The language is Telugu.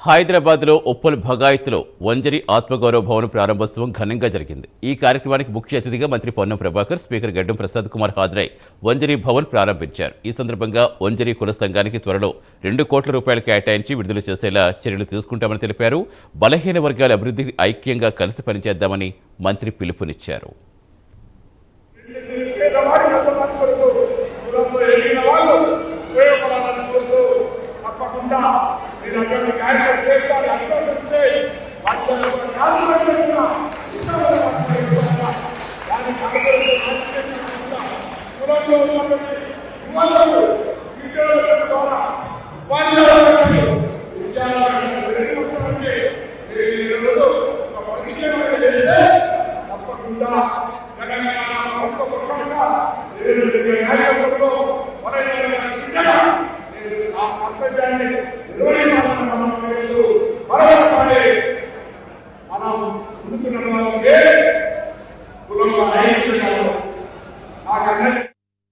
హైదరాబాద్లో ఉప్పల్ భగాయత్లో వంజరి ఆత్మగౌరవ భవన్ ప్రారంభోత్సవం ఘనంగా జరిగింది। ఈ కార్యక్రమానికి ముఖ్య అతిథిగా మంత్రి పొన్నం ప్రభాకర్, స్పీకర్ గడ్డం ప్రసాద్ కుమార్ హాజరై వంజరి భవన్ ప్రారంభించారు। ఈ సందర్భంగా వంజరి కుల సంఘానికి త్వరలో 2 కోట్ల రూపాయలు కేటాయించి విడుదల చేసేలా చర్యలు తీసుకుంటామని తెలిపారు। బలహీన వర్గాల అభివృద్ధికి ఐక్యంగా కలిసి పనిచేద్దామని మంత్రి పిలుపునిచ్చారు। కులంలో